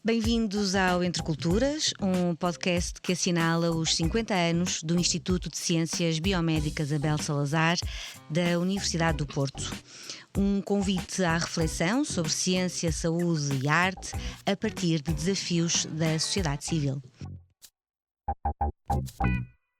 Bem-vindos ao Entre Culturas, um podcast que assinala os 50 anos do Instituto de Ciências Biomédicas Abel Salazar, da Universidade do Porto. Um convite à reflexão sobre ciência, saúde e arte a partir de desafios da sociedade civil.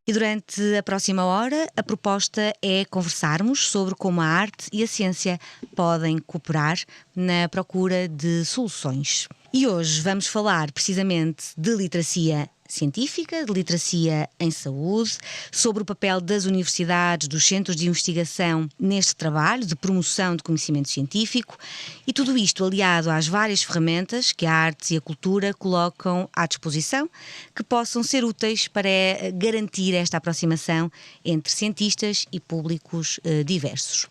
E durante a próxima hora, a proposta é conversarmos sobre como a arte e a ciência podem cooperar na procura de soluções. E hoje vamos falar precisamente de literacia científica, de literacia em saúde, sobre o papel das universidades, dos centros de investigação neste trabalho de promoção de conhecimento científico, e tudo isto aliado às várias ferramentas que a arte e a cultura colocam à disposição, que possam ser úteis para garantir esta aproximação entre cientistas e públicos diversos.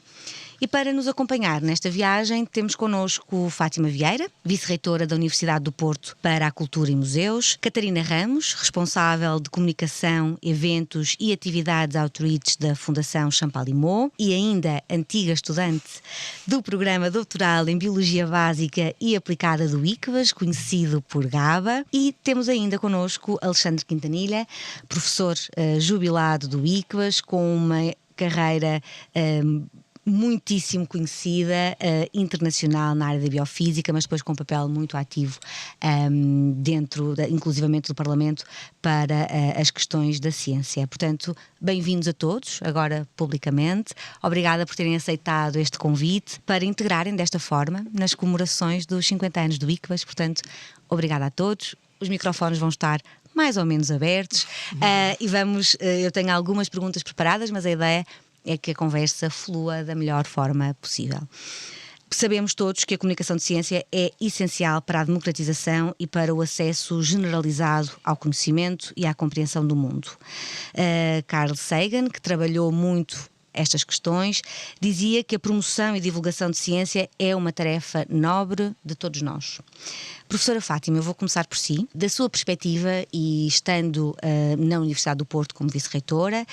E para nos acompanhar nesta viagem temos connosco Fátima Vieira, vice-reitora da Universidade do Porto para a Cultura e Museus, Catarina Ramos, responsável de comunicação, eventos e atividades outreach da Fundação Champalimau e ainda antiga estudante do programa doutoral em Biologia Básica e Aplicada do ICBAS, conhecido por GABA, e temos ainda connosco Alexandre Quintanilha, professor jubilado do ICBAS, com uma carreira muitíssimo conhecida, internacional na área da biofísica, mas depois com um papel muito ativo inclusivamente do Parlamento, para as questões da ciência. Portanto, bem-vindos a todos, agora publicamente. Obrigada por terem aceitado este convite para integrarem desta forma nas comemorações dos 50 anos do ICBAS. Portanto, obrigada a todos. Os microfones vão estar mais ou menos abertos e eu tenho algumas perguntas preparadas, mas a ideia é que a conversa flua da melhor forma possível. Sabemos todos que a comunicação de ciência é essencial para a democratização e para o acesso generalizado ao conhecimento e à compreensão do mundo. Carl Sagan, que trabalhou muito estas questões, dizia que a promoção e divulgação de ciência é uma tarefa nobre de todos nós. Professora Fátima, eu vou começar por si. Da sua perspectiva e estando na Universidade do Porto como vice-reitora,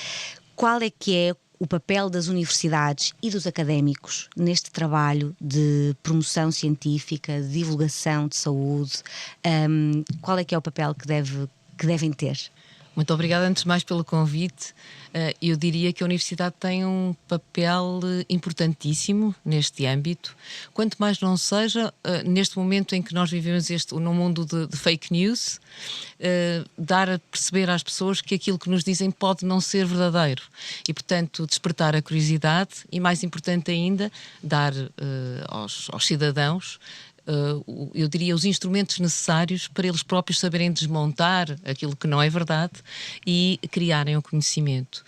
qual é que é o papel das universidades e dos académicos neste trabalho de promoção científica, de divulgação de saúde? Qual é que é o papel que devem ter? Muito obrigada, antes de mais, pelo convite. Eu diria que a Universidade tem um papel importantíssimo neste âmbito, quanto mais não seja, neste momento em que nós vivemos num mundo de fake news, dar a perceber às pessoas que aquilo que nos dizem pode não ser verdadeiro e, portanto, despertar a curiosidade e, mais importante ainda, dar aos cidadãos, eu diria, os instrumentos necessários para eles próprios saberem desmontar aquilo que não é verdade e criarem o conhecimento.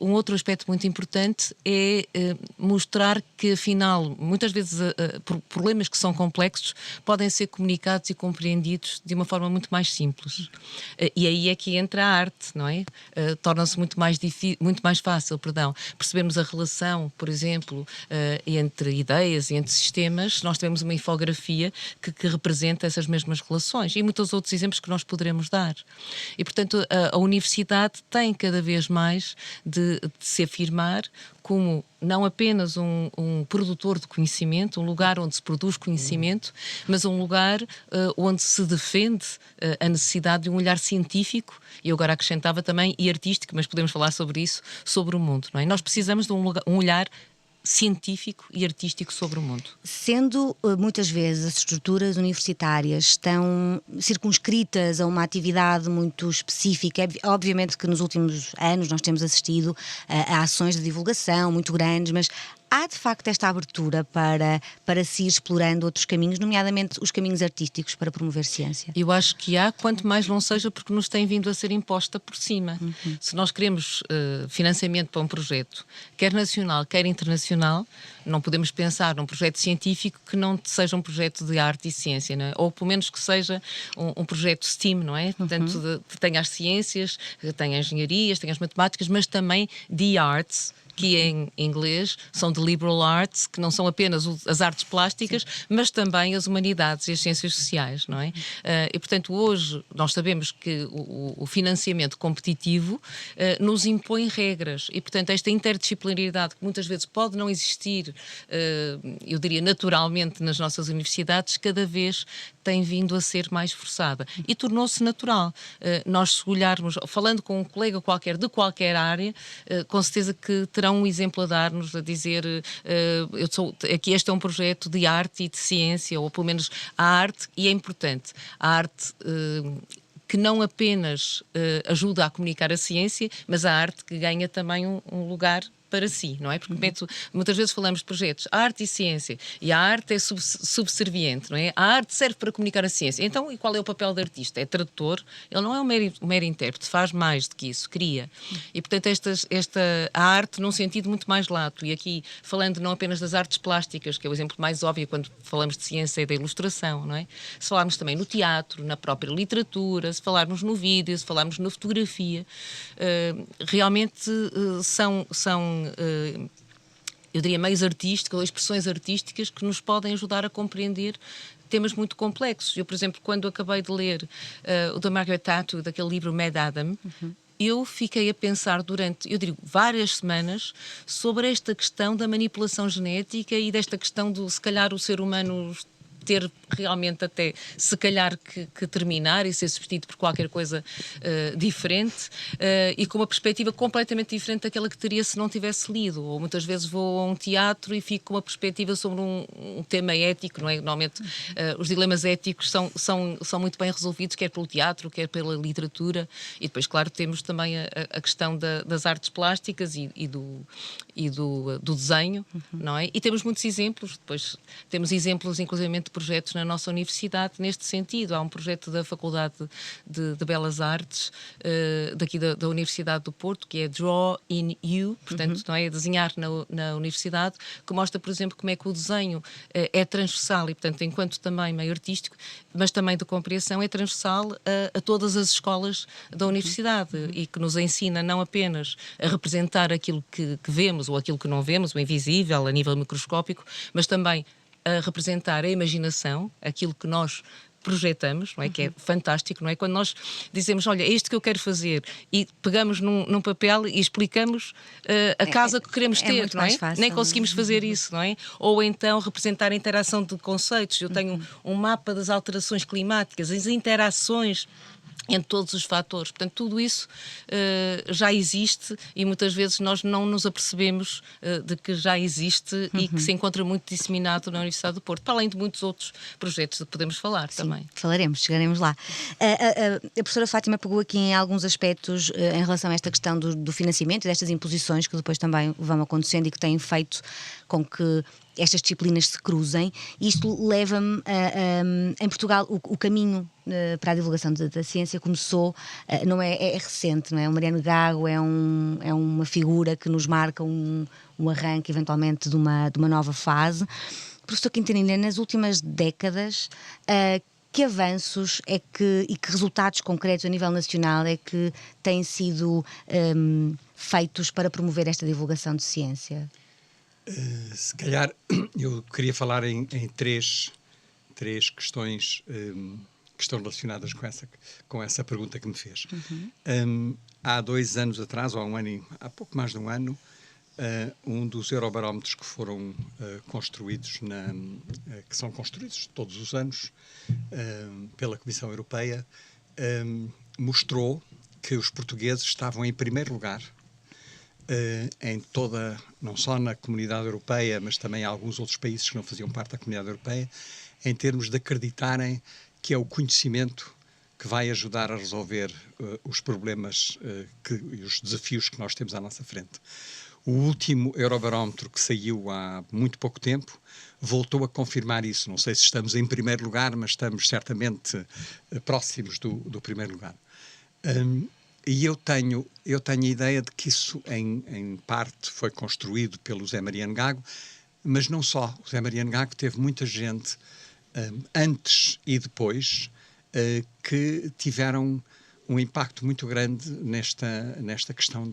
Um outro aspecto muito importante é mostrar que, afinal, muitas vezes problemas que são complexos podem ser comunicados e compreendidos de uma forma muito mais simples. E aí é que entra a arte, não é? Torna-se muito mais fácil, percebermos a relação, por exemplo, entre ideias e entre sistemas. Nós tivemos uma infografia que representa essas mesmas relações e muitos outros exemplos que nós poderemos dar. E, portanto, a universidade tem cada vez mais de se afirmar como não apenas um produtor de conhecimento, um lugar onde se produz conhecimento, mas um lugar onde se defende a necessidade de um olhar científico, e eu agora acrescentava também, e artístico, mas podemos falar sobre isso, sobre o mundo, não é? Nós precisamos de um olhar científico e artístico sobre o mundo. Sendo muitas vezes as estruturas universitárias estão circunscritas a uma atividade muito específica, obviamente que nos últimos anos nós temos assistido a ações de divulgação muito grandes, mas há de facto esta abertura para se ir explorando outros caminhos, nomeadamente os caminhos artísticos para promover ciência? Eu acho que há, quanto mais não seja porque nos tem vindo a ser imposta por cima. Se nós queremos financiamento para um projeto, quer nacional, quer internacional, não podemos pensar num projeto científico que não seja um projeto de arte e ciência, não é? Ou pelo menos que seja um projeto STEAM, não é? Portanto, que tenha as ciências, que tenha as engenharias, tenha as matemáticas, mas também de arts, que em inglês são de liberal arts, que não são apenas as artes plásticas, mas também as humanidades e as ciências sociais, não é? E, portanto, hoje nós sabemos que o financiamento competitivo nos impõe regras e, portanto, esta interdisciplinaridade que muitas vezes pode não existir, eu diria naturalmente nas nossas universidades, cada vez tem vindo a ser mais forçada e tornou-se natural. Nós, se olharmos, falando com um colega qualquer de qualquer área, com certeza que terão um exemplo a dar-nos, a dizer aqui este é um projeto de arte e de ciência, ou pelo menos a arte, e é importante, a arte que não apenas ajuda a comunicar a ciência, mas a arte que ganha também um lugar para si, não é? Porque muitas vezes falamos de projetos arte e ciência, e a arte é subserviente, não é? A arte serve para comunicar a ciência. Então, e qual é o papel do artista? É tradutor, ele não é um mero intérprete, faz mais do que isso, cria. E, portanto, a arte num sentido muito mais lato, e aqui falando não apenas das artes plásticas, que é o exemplo mais óbvio quando falamos de ciência e da ilustração, não é? Se falarmos também no teatro, na própria literatura, se falarmos no vídeo, se falarmos na fotografia, realmente são eu diria meios artísticos ou expressões artísticas que nos podem ajudar a compreender temas muito complexos. Eu, por exemplo, quando acabei de ler o da Margaret Atwood, daquele livro Mad Adam, eu fiquei a pensar durante, eu digo, várias semanas sobre esta questão da manipulação genética e desta questão do, se calhar, o ser humano ter realmente até, se calhar, que terminar e ser substituído por qualquer coisa diferente e com uma perspectiva completamente diferente daquela que teria se não tivesse lido. Ou muitas vezes vou a um teatro e fico com uma perspectiva sobre um tema ético, não é? Normalmente os dilemas éticos são muito bem resolvidos, quer pelo teatro, quer pela literatura. E depois, claro, temos também a questão das artes plásticas e do desenho, não é? E temos muitos exemplos. Depois temos exemplos, inclusive, de projetos na nossa universidade neste sentido. Há um projeto da Faculdade de Belas Artes daqui da Universidade do Porto, que é Draw in You, portanto, não é? Desenhar na universidade, que mostra, por exemplo, como é que o desenho é transversal e, portanto, enquanto também meio artístico, mas também de compreensão, é transversal a todas as escolas da universidade e que nos ensina não apenas a representar aquilo que vemos ou aquilo que não vemos, o invisível, a nível microscópico, mas também a representar a imaginação, aquilo que nós projetamos, não é? Que é fantástico, não é? Quando nós dizemos, olha, é isto que eu quero fazer, e pegamos num papel e explicamos a casa que queremos ter, muito não é? mais fácil, Nem conseguimos fazer isso, não é? Ou então representar a interação de conceitos. Eu tenho um mapa das alterações climáticas, as interações entre todos os fatores. Portanto, tudo isso já existe e muitas vezes nós não nos apercebemos de que já existe e que se encontra muito disseminado na Universidade do Porto, para além de muitos outros projetos de que podemos falar. Sim, também. Falaremos, chegaremos lá. A professora Fátima pegou aqui em alguns aspectos em relação a esta questão do financiamento e destas imposições que depois também vão acontecendo e que têm feito com que estas disciplinas se cruzem. Isto leva-me em Portugal o caminho para a divulgação da ciência começou, não é recente, não é? O Mariano Gago é uma figura que nos marca um arranque eventualmente de uma nova fase. Professor Quintanilha, nas últimas décadas, que avanços e que resultados concretos a nível nacional é que têm sido feitos para promover esta divulgação de ciência? Se calhar eu queria falar em três questões que estão relacionadas com essa pergunta que me fez. Há 2 anos atrás, ou há pouco mais de um ano, um dos eurobarómetros que foram construídos, que são construídos todos os anos pela Comissão Europeia, mostrou que os portugueses estavam em primeiro lugar em toda, não só na Comunidade Europeia, mas também em alguns outros países que não faziam parte da Comunidade Europeia, em termos de acreditarem que é o conhecimento que vai ajudar a resolver os problemas e os desafios que nós temos à nossa frente. O último Eurobarómetro, que saiu há muito pouco tempo, voltou a confirmar isso. Não sei se estamos em primeiro lugar, mas estamos certamente próximos do primeiro lugar. E eu tenho a ideia de que isso, em parte, foi construído pelo Zé Mariano Gago, mas não só. O Zé Mariano Gago teve muita gente, antes e depois, que tiveram um impacto muito grande nesta questão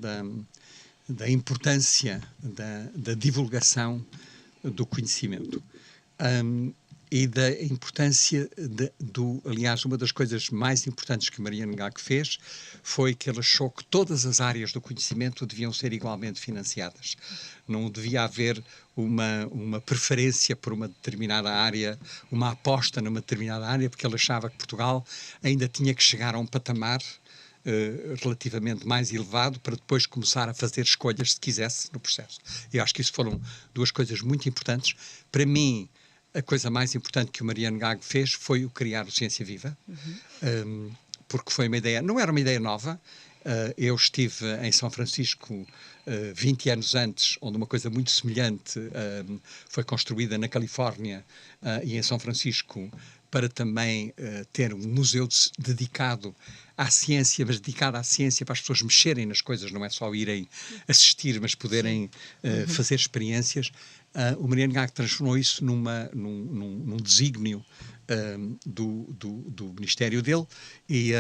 da importância da divulgação do conhecimento. E da importância aliás, uma das coisas mais importantes que Mariana Gago fez foi que ela achou que todas as áreas do conhecimento deviam ser igualmente financiadas. Não devia haver uma preferência por uma determinada área, uma aposta numa determinada área, porque ela achava que Portugal ainda tinha que chegar a um patamar relativamente mais elevado para depois começar a fazer escolhas, se quisesse, no processo. Eu acho que isso foram duas coisas muito importantes. Para mim, a coisa mais importante que o Mariano Gago fez foi o criar o Ciência Viva, porque foi uma ideia, não era uma ideia nova. Eu estive em São Francisco 20 anos antes, onde uma coisa muito semelhante foi construída na Califórnia e em São Francisco, para também ter um museu dedicado à ciência, mas dedicado à ciência para as pessoas mexerem nas coisas, não é só irem assistir, mas poderem fazer experiências. O Mariano Gago transformou isso num desígnio do Ministério dele e,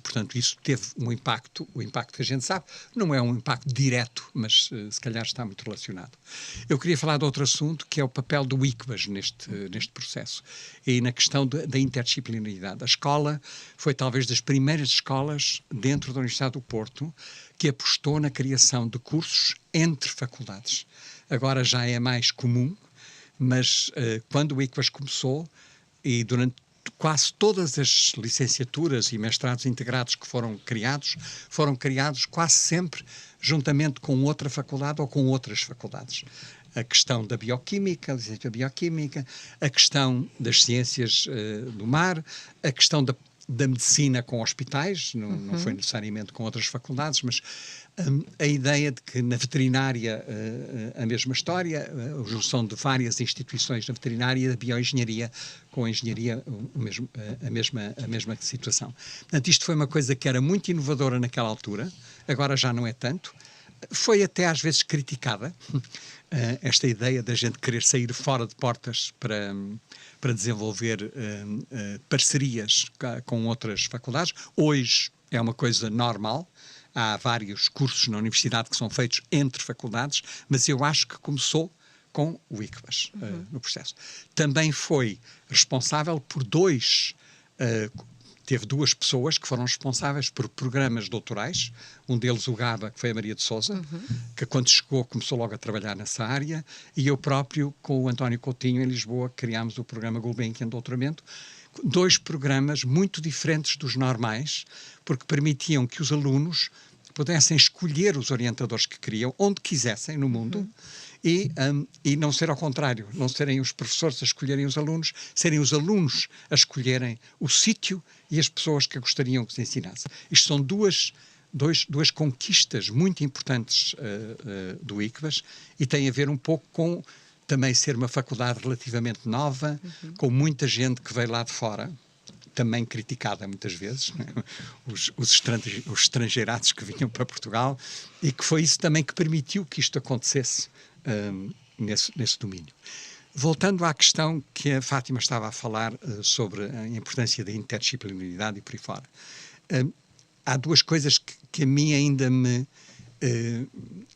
portanto, isso teve um impacto, o impacto que a gente sabe, não é um impacto direto, mas se calhar está muito relacionado. Eu queria falar de outro assunto, que é o papel do ICBAS neste processo, e na questão da interdisciplinaridade. A escola foi talvez das primeiras escolas dentro da Universidade do Porto que apostou na criação de cursos entre faculdades. Agora já é mais comum, mas quando o ICBAS começou, e durante quase todas as licenciaturas e mestrados integrados que foram criados quase sempre juntamente com outra faculdade ou com outras faculdades. A questão da bioquímica, a licenciatura bioquímica, a questão das ciências do mar, a questão da medicina com hospitais, não foi necessariamente com outras faculdades, mas a ideia de que na veterinária a mesma história, a junção de várias instituições na veterinária e da bioengenharia com a engenharia a mesma situação. Portanto, isto foi uma coisa que era muito inovadora naquela altura, agora já não é tanto. Foi até às vezes criticada, esta ideia da gente querer sair fora de portas para desenvolver parcerias com outras faculdades. Hoje é uma coisa normal. Há vários cursos na universidade que são feitos entre faculdades, mas eu acho que começou com o ICBAS no processo. Também foi responsável por teve duas pessoas que foram responsáveis por programas doutorais, um deles o GABA, que foi a Maria de Sousa, que quando chegou começou logo a trabalhar nessa área, e eu próprio, com o António Coutinho, em Lisboa, criámos o programa Gulbenkian de doutoramento, dois programas muito diferentes dos normais, porque permitiam que os alunos pudessem escolher os orientadores que queriam, onde quisessem no mundo, e não ser ao contrário, não serem os professores a escolherem os alunos, serem os alunos a escolherem o sítio e as pessoas que gostariam que se ensinasse. Isto são duas conquistas muito importantes do ICBAS, e tem a ver um pouco com também ser uma faculdade relativamente nova, com muita gente que veio lá de fora, também criticada muitas vezes, né? os estrangeirados que vinham para Portugal, e que foi isso também que permitiu que isto acontecesse nesse domínio. Voltando à questão que a Fátima estava a falar sobre a importância da interdisciplinaridade e por aí fora, há duas coisas que a mim ainda me...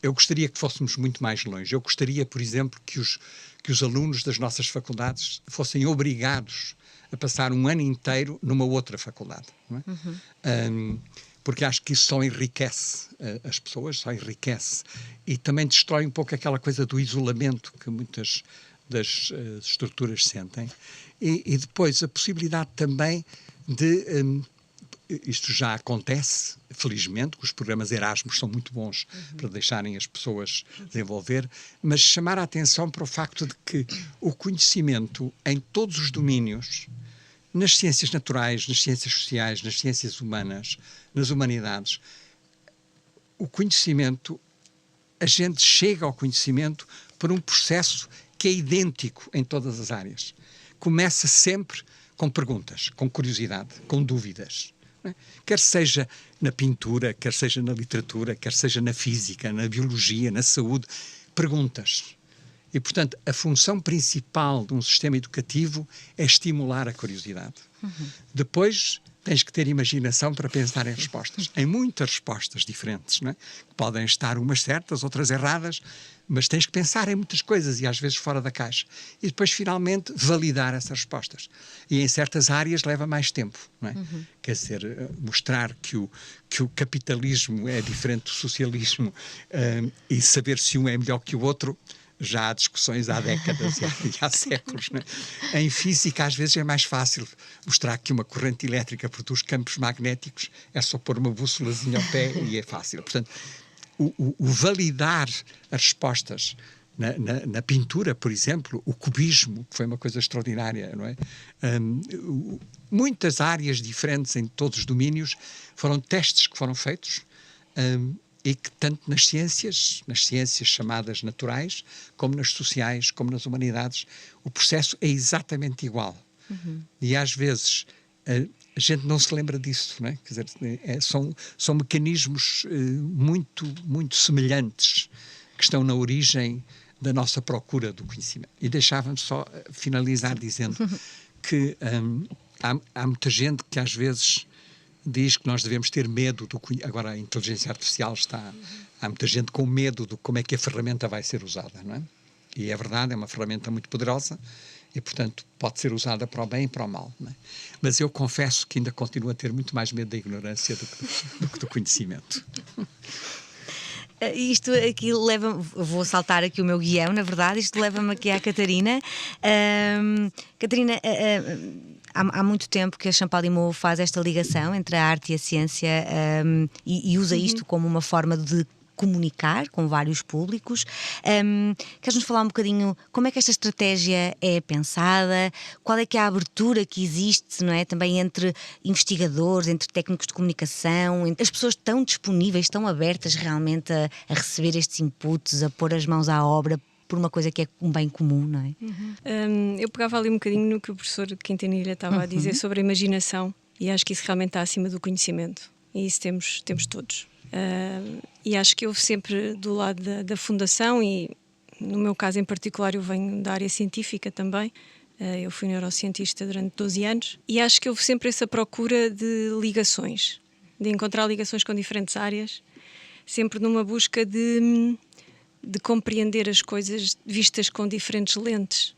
eu gostaria que fôssemos muito mais longe. Eu gostaria, por exemplo, que os alunos das nossas faculdades fossem obrigados a passar um ano inteiro numa outra faculdade. Não é? Porque acho que isso só enriquece as pessoas, só enriquece. E também destrói um pouco aquela coisa do isolamento que muitas das estruturas sentem. E depois a possibilidade também de... isto já acontece, felizmente, os programas Erasmus são muito bons para deixarem as pessoas desenvolver, mas chamar a atenção para o facto de que o conhecimento em todos os domínios, nas ciências naturais, nas ciências sociais, nas ciências humanas, nas humanidades, o conhecimento, a gente chega ao conhecimento por um processo que é idêntico em todas as áreas. Começa sempre com perguntas, com curiosidade, com dúvidas. Quer seja na pintura, quer seja na literatura, quer seja na física, na biologia, na saúde, perguntas. E, portanto, a função principal de um sistema educativo é estimular a curiosidade. Depois tens que ter imaginação para pensar em respostas. Em muitas respostas diferentes, não é? Podem estar umas certas, outras erradas, mas tens que pensar em muitas coisas e às vezes fora da caixa. E depois, finalmente, validar essas respostas. E em certas áreas leva mais tempo, não é? Quer dizer, mostrar que o capitalismo é diferente do socialismo e saber se um é melhor que o outro, já há discussões há décadas e há séculos. Não é? Em física, às vezes, é mais fácil mostrar que uma corrente elétrica produz campos magnéticos, é só pôr uma bússolazinha ao pé e é fácil. Portanto, o validar as respostas na pintura, por exemplo, o cubismo, que foi uma coisa extraordinária, não é? Muitas áreas diferentes em todos os domínios foram testes que foram feitos e que tanto nas ciências chamadas naturais, como nas sociais, como nas humanidades, o processo é exatamente igual. E às vezes a gente não se lembra disso, não é? Quer dizer, são mecanismos muito, muito semelhantes que estão na origem da nossa procura do conhecimento. E deixava-me só finalizar dizendo que há muita gente que às vezes diz que nós devemos ter medo do conhecimento. Agora a inteligência artificial há muita gente com medo de como é que a ferramenta vai ser usada, não é? E é verdade, é uma ferramenta muito poderosa e, portanto, pode ser usada para o bem e para o mal, não é? Mas eu confesso que ainda continuo a ter muito mais medo da ignorância do que do conhecimento. Isto aqui leva-me, vou saltar aqui o meu guião, na verdade, isto leva-me aqui à Catarina. Catarina, há muito tempo que a Champalimaud faz esta ligação entre a arte e a ciência e usa isto como uma forma de comunicar com vários públicos. Queres-nos falar um bocadinho como é que esta estratégia é pensada? Qual é que é a abertura que existe, não é? Também entre investigadores, entre técnicos de comunicação, as pessoas estão disponíveis, estão abertas realmente a receber estes inputs, a pôr as mãos à obra por uma coisa que é um bem comum, não é? Eu pegava ali um bocadinho no que o professor Quintanilha estava a dizer sobre a imaginação, e acho que isso realmente está acima do conhecimento, e isso temos todos. E acho que eu sempre do lado da fundação, e no meu caso em particular eu venho da área científica também, eu fui neurocientista durante 12 anos, e acho que houve sempre essa procura de ligações, de encontrar ligações com diferentes áreas, sempre numa busca de compreender as coisas vistas com diferentes lentes.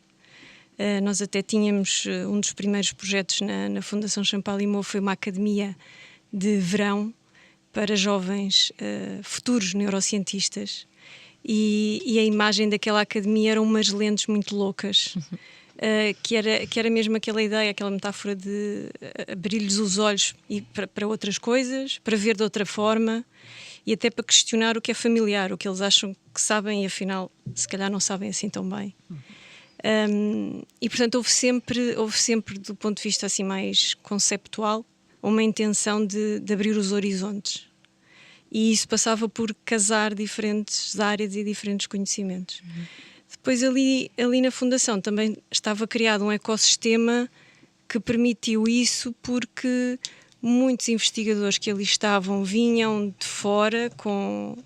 Nós até tínhamos um dos primeiros projetos na Fundação Champalimaud, foi uma academia de verão para jovens futuros neurocientistas, e a imagem daquela academia eram umas lentes muito loucas, que era mesmo aquela ideia, aquela metáfora de abrir-lhes os olhos e para outras coisas, para ver de outra forma e até para questionar o que é familiar, o que eles acham que sabem e afinal se calhar não sabem assim tão bem. E portanto houve sempre do ponto de vista assim mais conceptual uma intenção de abrir os horizontes, e isso passava por casar diferentes áreas e diferentes conhecimentos. Depois ali na Fundação também estava criado um ecossistema que permitiu isso, porque muitos investigadores que ali estavam vinham de fora,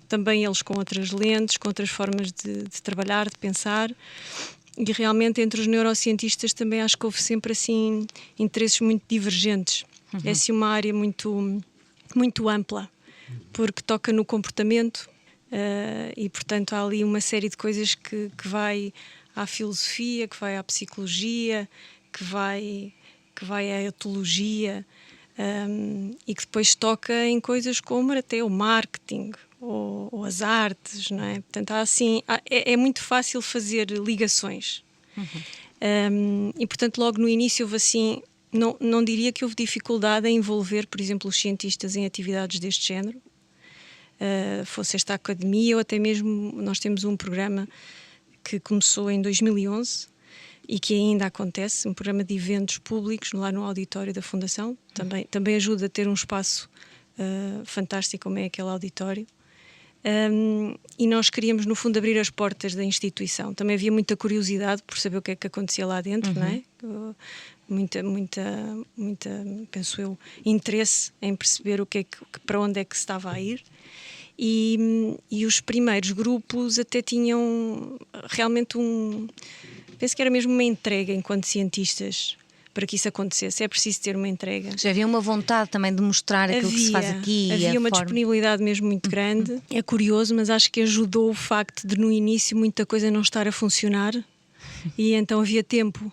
também eles com outras lentes, com outras formas de trabalhar, de pensar. E realmente entre os neurocientistas também acho que houve sempre assim interesses muito divergentes. É assim uma área muito, muito ampla, porque toca no comportamento e portanto há ali uma série de coisas que vai à filosofia, que vai à psicologia, que vai à etologia, e que depois toca em coisas como até o marketing ou as artes, não é? Portanto, é muito fácil fazer ligações. E portanto logo no início houve assim, não diria que houve dificuldade em envolver, por exemplo, os cientistas em atividades deste género, fosse esta academia ou até mesmo nós temos um programa que começou em 2011 e que ainda acontece, um programa de eventos públicos lá no auditório da Fundação. Também ajuda a ter um espaço fantástico como é aquele auditório. E nós queríamos, no fundo, abrir as portas da instituição. Também havia muita curiosidade por saber o que é que acontecia lá dentro, não é? Muita, penso eu, interesse em perceber para onde é que se estava a ir. E os primeiros grupos até tinham realmente penso que era mesmo uma entrega enquanto cientistas, para que isso acontecesse. É preciso ter uma entrega. Já havia uma vontade também de mostrar aquilo que se faz aqui. Havia uma disponibilidade mesmo muito grande. É curioso, mas acho que ajudou o facto de no início muita coisa não estar a funcionar e então havia tempo,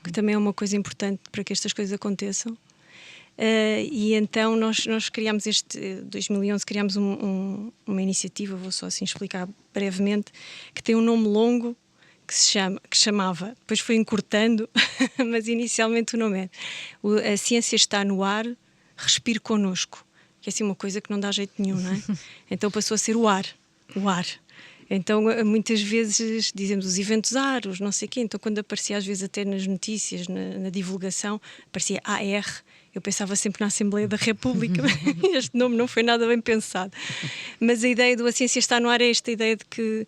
que também é uma coisa importante para que estas coisas aconteçam. E então nós criámos 2011 criámos uma iniciativa, vou só assim explicar brevemente, que tem um nome longo que chamava, depois foi encurtando, mas inicialmente o nome é A Ciência Está no Ar, Respire Connosco, que é assim uma coisa que não dá jeito nenhum, não é? Então passou a ser o ar. Então, muitas vezes dizemos os eventos AR, os não sei o quê. Então, quando aparecia às vezes até nas notícias, na divulgação, aparecia AR. Eu pensava sempre na Assembleia da República. Este nome não foi nada bem pensado. Mas a ideia do A Ciência Está no Ar é esta ideia de que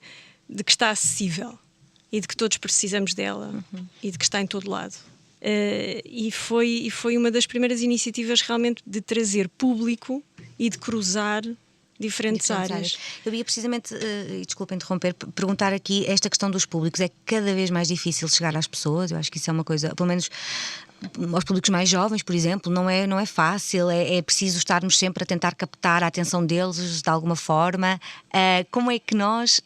está acessível e de que todos precisamos dela e de que está em todo lado. E foi uma das primeiras iniciativas realmente de trazer público e de cruzar diferentes áreas. Eu ia precisamente, e desculpa interromper, perguntar aqui esta questão dos públicos. É cada vez mais difícil chegar às pessoas. Eu acho que isso é uma coisa, pelo menos aos públicos mais jovens, por exemplo, não é fácil, é preciso estarmos sempre a tentar captar a atenção deles de alguma forma. Como é que nós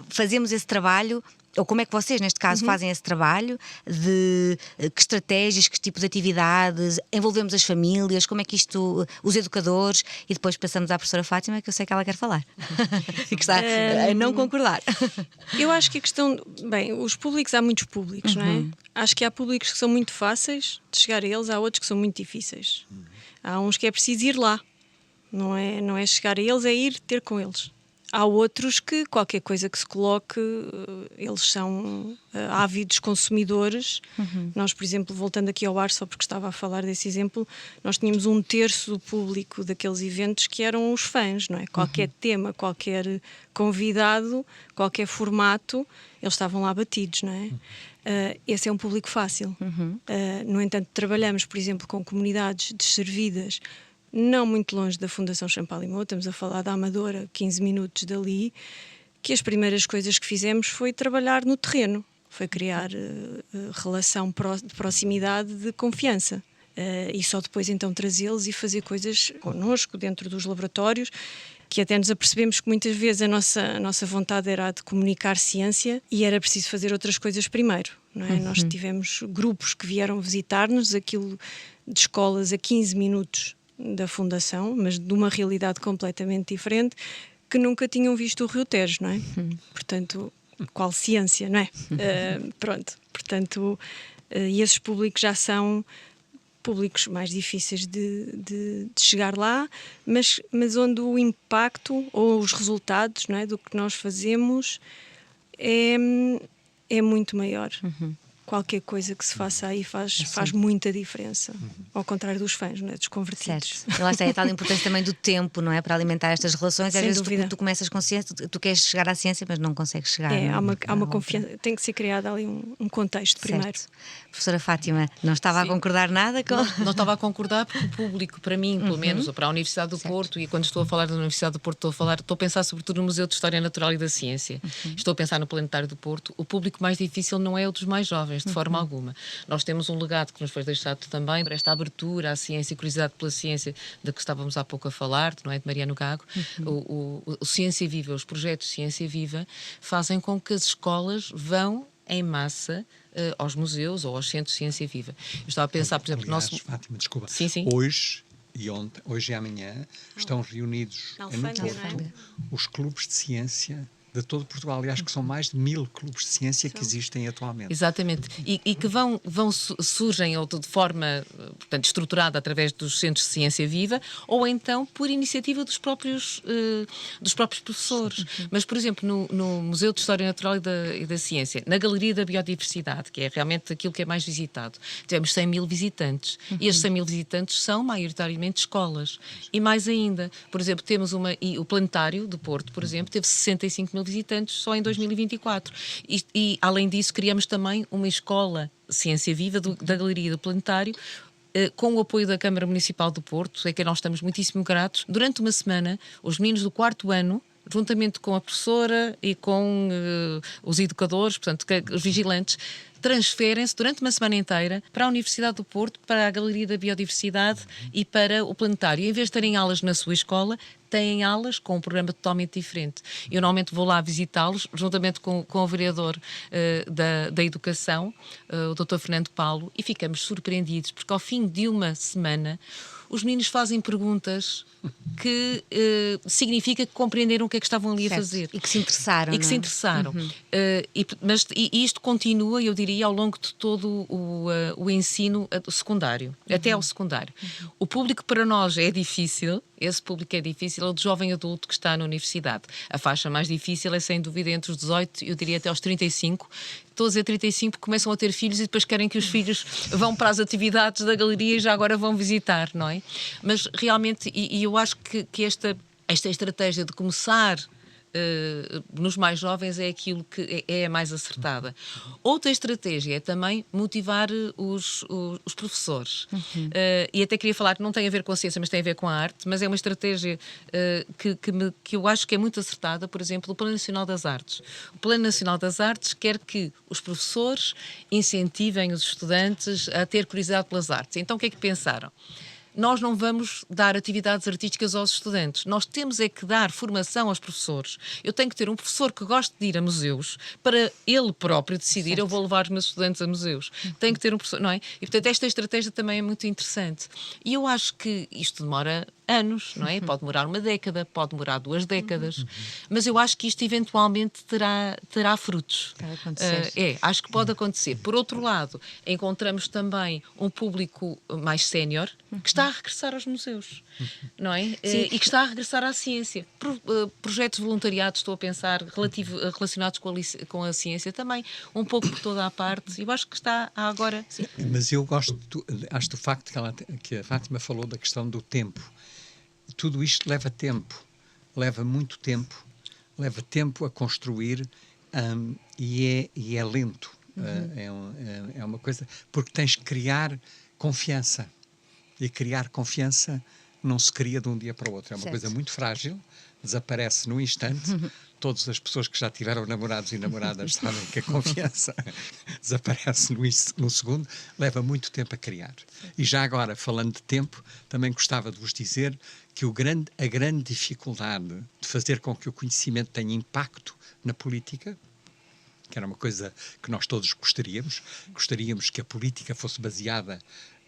fazemos esse trabalho? Ou como é que vocês, neste caso, fazem esse trabalho de que estratégias, que tipo de atividades, envolvemos as famílias, como é que isto, os educadores, e depois passamos à professora Fátima, que eu sei que ela quer falar e que está a não concordar. Eu acho que a questão, os públicos, há muitos públicos, não é? Acho que há públicos que são muito fáceis de chegar a eles, há outros que são muito difíceis. Há uns que é preciso ir lá, não é chegar a eles, é ir ter com eles. Há outros que qualquer coisa que se coloque, eles são ávidos consumidores. Nós, por exemplo, voltando aqui ao ar, só porque estava a falar desse exemplo, nós tínhamos 1/3 do público daqueles eventos que eram os fãs, não é? Qualquer tema, qualquer convidado, qualquer formato, eles estavam lá batidos, não é? Esse é um público fácil. No entanto, trabalhamos, por exemplo, com comunidades desservidas, não muito longe da Fundação Champalimau, estamos a falar da Amadora, 15 minutos dali, que as primeiras coisas que fizemos foi trabalhar no terreno, foi criar relação de proximidade, de confiança. E só depois então trazê-los e fazer coisas connosco, dentro dos laboratórios, que até nos apercebemos que muitas vezes a nossa vontade era a de comunicar ciência e era preciso fazer outras coisas primeiro. Não é? Nós tivemos grupos que vieram visitar-nos, aquilo de escolas a 15 minutos da Fundação, mas de uma realidade completamente diferente, que nunca tinham visto o Rio Tejo, não é? Portanto, qual ciência, não é? Pronto, portanto, e esses públicos já são públicos mais difíceis de chegar lá, mas onde o impacto ou os resultados, não é, do que nós fazemos é muito maior. Qualquer coisa que se faça aí faz muita diferença. Ao contrário dos fãs, não é? Dos convertidos. Certo. Lá está, é tal a importância também do tempo, não é? Para alimentar estas relações. Às vezes tu começas com ciência, tu queres chegar à ciência, mas não consegues chegar. Há uma confiança, tem que ser criado ali um contexto primeiro. Professora Fátima, não estava a concordar nada com... Não estava a concordar porque o público, para mim, pelo menos, ou para a Universidade do Porto, e quando estou a falar da Universidade do Porto, estou a pensar sobretudo no Museu de História Natural e da Ciência. Estou a pensar no Planetário do Porto. O público mais difícil não é o dos mais jovens, de forma alguma. Nós temos um legado que nos foi deixado também para esta abertura à ciência e curiosidade pela ciência de que estávamos há pouco a falar, não é? De Mariano Gago. O Ciência Viva, os projetos de Ciência Viva fazem com que as escolas vão em massa aos museus ou aos centros de Ciência Viva. Eu estava a pensar, por exemplo, aliás, Fátima, desculpa. Sim. Hoje e amanhã estão reunidos os clubes de ciência de todo Portugal. Aliás, que são mais de 1000 clubes de ciência que existem atualmente. Exatamente. E que surgem ou de forma, portanto, estruturada através dos centros de ciência viva ou então por iniciativa dos próprios professores. Mas, por exemplo, no Museu de História Natural e da Ciência, na Galeria da Biodiversidade, que é realmente aquilo que é mais visitado, tivemos 100 mil visitantes. E estes 100 mil visitantes são maioritariamente escolas. E mais ainda, por exemplo, temos o Planetário do Porto, por exemplo, teve 65 mil visitantes só em 2024. E além disso, criamos também uma escola Ciência Viva da Galeria do Planetário, com o apoio da Câmara Municipal do Porto, a quem nós estamos muitíssimo gratos. Durante uma semana, os meninos do 4º ano, juntamente com a professora e com os educadores, portanto, os vigilantes, transferem-se durante uma semana inteira para a Universidade do Porto, para a Galeria da Biodiversidade e para o Planetário. Em vez de terem aulas na sua escola, têm aulas com um programa totalmente diferente. Eu normalmente vou lá visitá-los, juntamente com o vereador da Educação, o Dr. Fernando Paulo, e ficamos surpreendidos, porque ao fim de uma semana os meninos fazem perguntas que significa que compreenderam o que é que estavam ali a fazer. E que se interessaram. E que se interessaram. E isto continua, eu diria, ao longo de todo o ensino secundário, até ao secundário. O público para nós é difícil, esse público é difícil, é o de jovem adulto que está na universidade. A faixa mais difícil é, sem dúvida, entre os 18, eu diria até aos 35. Estou a dizer 35, começam a ter filhos e depois querem que os filhos vão para as atividades da galeria e já agora vão visitar, não é? Mas realmente, e eu acho que esta estratégia de começar nos mais jovens é aquilo que é a mais acertada. Outra estratégia é também motivar os professores. E até queria falar que não tem a ver com a ciência, mas tem a ver com a arte, mas é uma estratégia que eu acho que é muito acertada. Por exemplo, o Plano Nacional das Artes. O Plano Nacional das Artes quer que os professores incentivem os estudantes a ter curiosidade pelas artes. Então o que é que pensaram? Nós não vamos dar atividades artísticas aos estudantes. Nós temos é que dar formação aos professores. Eu tenho que ter um professor que goste de ir a museus para ele próprio decidir, certo, eu vou levar os meus estudantes a museus. Tenho que ter um professor, não é? E, portanto, esta estratégia também é muito interessante. E eu acho que isto demora anos, não é? Pode demorar uma década, pode demorar 2 décadas, mas eu acho que isto eventualmente terá frutos. Vai acontecer. Acho que pode acontecer. Por outro lado, encontramos também um público mais sénior que está a regressar aos museus, não é? E que está a regressar à ciência. Projetos voluntariados, estou a pensar, relacionados com a ciência também, um pouco por toda a parte. Eu acho que está agora... Sim. Mas eu acho do facto que a Fátima falou da questão do tempo. Tudo isto leva tempo, leva muito tempo, leva tempo a construir e é lento. É uma coisa... Porque tens que criar confiança. E criar confiança não se cria de um dia para o outro. É uma coisa muito frágil, desaparece num instante. Todas as pessoas que já tiveram namorados e namoradas sabem que a confiança desaparece num segundo, leva muito tempo a criar. E já agora, falando de tempo, também gostava de vos dizer que a grande dificuldade de fazer com que o conhecimento tenha impacto na política, que era uma coisa que nós todos gostaríamos que a política fosse baseada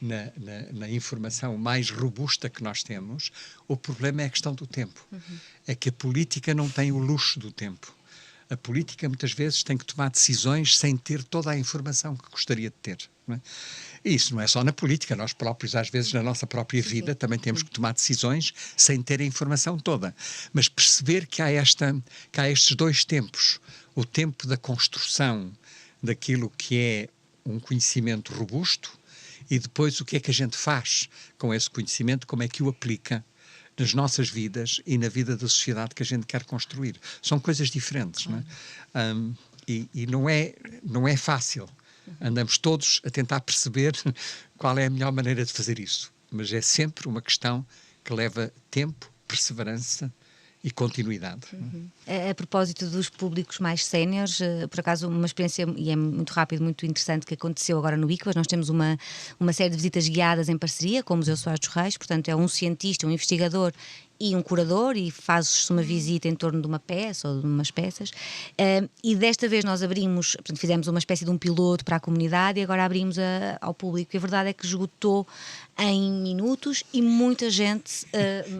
na informação mais robusta que nós temos. O problema é a questão do tempo. É que a política não tem o luxo do tempo. A política muitas vezes tem que tomar decisões sem ter toda a informação que gostaria de ter. Não é? E isso não é só na política, nós próprios às vezes na nossa própria vida também temos que tomar decisões sem ter a informação toda. Mas perceber que há estes 2 tempos, o tempo da construção daquilo que é um conhecimento robusto e depois o que é que a gente faz com esse conhecimento, como é que o aplica nas nossas vidas e na vida da sociedade que a gente quer construir. São coisas diferentes, não é? E não é fácil. Andamos todos a tentar perceber qual é a melhor maneira de fazer isso. Mas é sempre uma questão que leva tempo, perseverança e continuidade. A propósito dos públicos mais séniores, por acaso uma experiência, e é muito rápido, muito interessante, que aconteceu agora no ICBAS. Nós temos uma série de visitas guiadas em parceria com o Museu Soares dos Reis, portanto é um cientista, um investigador e um curador, e fazes uma visita em torno de uma peça ou de umas peças, e desta vez nós abrimos, portanto fizemos uma espécie de um piloto para a comunidade e agora abrimos ao público, e a verdade é que esgotou em minutos, e muita gente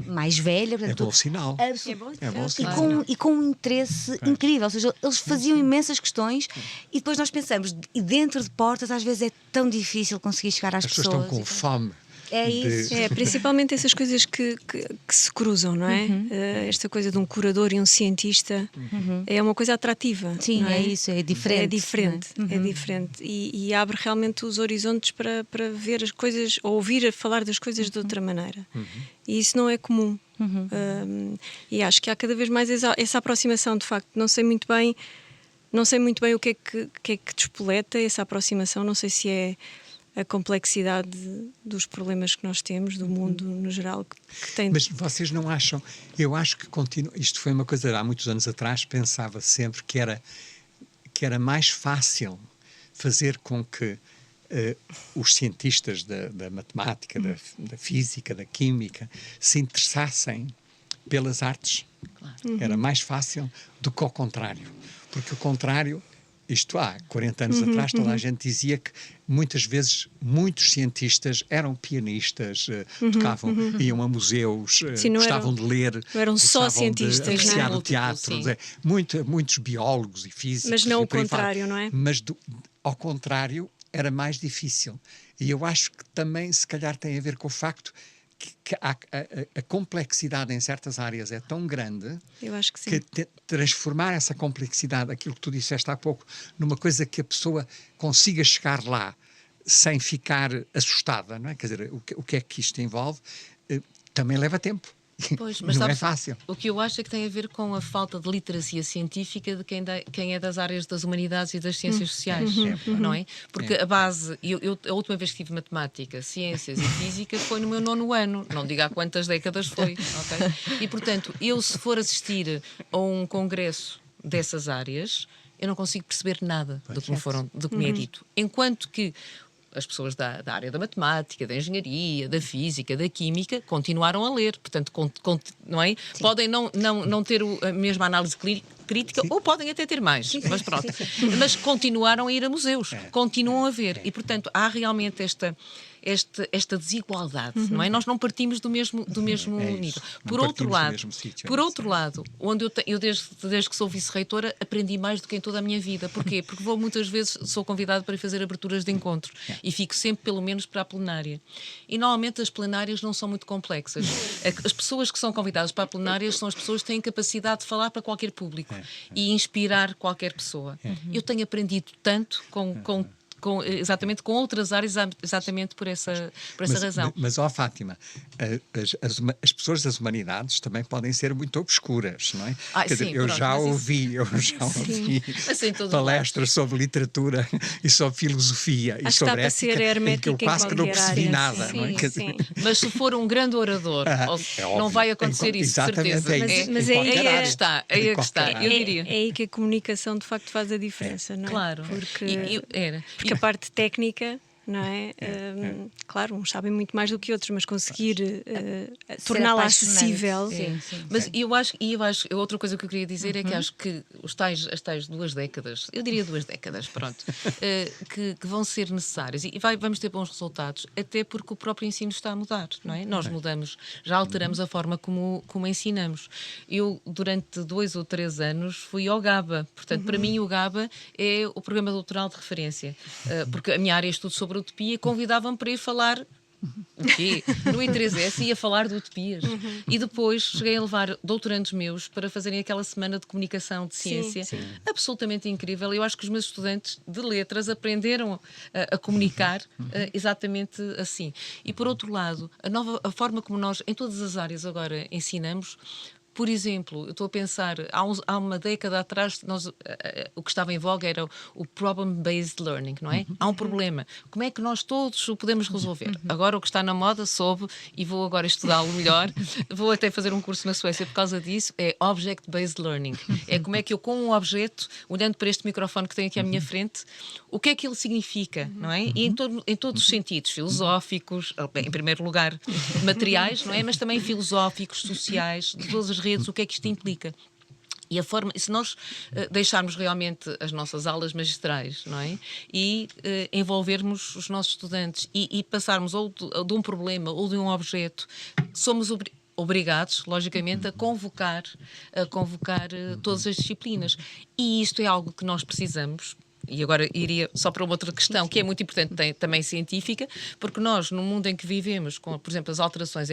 mais velha, portanto, é bom sinal. É bom sinal. E com um interesse incrível, ou seja, eles faziam imensas questões, e depois nós pensamos, e dentro de portas às vezes é tão difícil conseguir chegar às pessoas. As pessoas estão com fome. É isso. Principalmente essas coisas que se cruzam, não é? Esta coisa de um curador e um cientista é uma coisa atrativa. Sim, não é? É isso, é diferente. É diferente, é diferente. E abre realmente os horizontes para ver as coisas, ou ouvir a falar das coisas de outra maneira. E isso não é comum. E acho que há cada vez mais essa aproximação, de facto. Não sei muito bem o que é que despoleta essa aproximação, não sei se é a complexidade dos problemas que nós temos, do mundo no geral, que tem... Mas vocês não acham? Eu acho que isto foi uma coisa, há muitos anos atrás, pensava sempre que era mais fácil fazer com que os cientistas da matemática, da física, da química, se interessassem pelas artes. Claro. Era mais fácil do que ao contrário. Porque o contrário, isto há 40 anos atrás, toda a gente dizia que muitas vezes muitos cientistas eram pianistas, tocavam, iam a museus, Sim, gostavam de ler, não eram só gostavam cientistas, de apreciar não é? o teatro, muitos biólogos e físicos. Mas não e o por aí fora. contrário, não é? Mas ao contrário era mais difícil. E eu acho que também se calhar tem a ver com o facto que a complexidade em certas áreas é tão grande Eu acho que sim. que transformar essa complexidade, aquilo que tu disseste há pouco, numa coisa que a pessoa consiga chegar lá sem ficar assustada, não é? Quer dizer, o que é que isto envolve, também leva tempo. Pois, mas não é sabes, fácil. o que eu acho é que tem a ver com a falta de literacia científica de quem é das áreas das humanidades e das ciências sociais, não é? Porque a base, a última vez que tive matemática, ciências e física foi no meu 9º ano, não digo há quantas décadas foi, ok? E portanto, eu se for assistir a um congresso dessas áreas, eu não consigo perceber nada do que me é dito. Enquanto que as pessoas da área da matemática, da engenharia, da física, da química, continuaram a ler. Portanto, não é? Podem não ter a mesma análise crítica, ou podem até ter mais, mas pronto. Mas continuaram a ir a museus, continuam a ver. E, portanto, há realmente esta desigualdade, não é? Nós não partimos do mesmo nível. Por outro lado, onde eu desde que sou vice-reitora aprendi mais do que em toda a minha vida. Porquê? Porque muitas vezes sou convidada para ir fazer aberturas de encontros e fico sempre pelo menos para a plenária. E normalmente as plenárias não são muito complexas. As pessoas que são convidadas para a plenária são as pessoas que têm capacidade de falar para qualquer público e inspirar qualquer pessoa. Eu tenho aprendido tanto exatamente com outras áreas, exatamente por essa razão. Mas, Fátima, as pessoas das humanidades também podem ser muito obscuras, não é? Quer dizer, eu já ouvi palestras sobre literatura e sobre filosofia e sobre ética em que eu quase que não percebi nada, não é? Mas se for um grande orador, não vai acontecer isso, de certeza. Mas aí é que está, eu diria. É aí que a comunicação de facto faz a diferença, não é? Claro. Porque a parte técnica, não é? Claro, uns sabem muito mais do que outros, mas conseguir torná-la acessível. Sim. Mas eu acho, outra coisa que eu queria dizer é que acho que as tais 2 décadas, eu diria 2 décadas, pronto, que vão ser necessárias e vamos ter bons resultados, até porque o próprio ensino está a mudar, não é? Nós mudamos, já alteramos a forma como ensinamos. Eu, durante 2 ou 3 anos, fui ao GABA, portanto, para mim o GABA é o programa doutoral de referência, porque a minha área é estudo sobre utopia, convidavam-me para ir falar o quê? No I3S ia falar de utopias. E depois cheguei a levar doutorandos meus para fazerem aquela semana de comunicação de ciência. Sim. Absolutamente incrível. Eu acho que os meus estudantes de letras aprenderam a comunicar exatamente assim. E por outro lado, a forma como nós, em todas as áreas agora, ensinamos. Por exemplo, eu estou a pensar, há uma década atrás, o que estava em voga era o problem-based learning, não é? Há um problema. Como é que nós todos o podemos resolver? Agora o que está na moda, e vou agora estudá-lo melhor, vou até fazer um curso na Suécia por causa disso, é object-based learning. É como é que eu, com um objeto, olhando para este microfone que tenho aqui à minha frente, o que é que ele significa, não é? E em todos os sentidos, filosóficos, bem, em primeiro lugar, materiais, não é? Mas também filosóficos, sociais, de todas as redes, o que é que isto implica. E se nós deixarmos realmente as nossas aulas magistrais, não é? E envolvermos os nossos estudantes e passarmos ou de um problema ou de um objeto, somos obrigados, logicamente, a convocar todas as disciplinas. E isto é algo que nós precisamos. E agora iria só para uma outra questão, que é muito importante, também científica, porque nós, no mundo em que vivemos, com, por exemplo, as alterações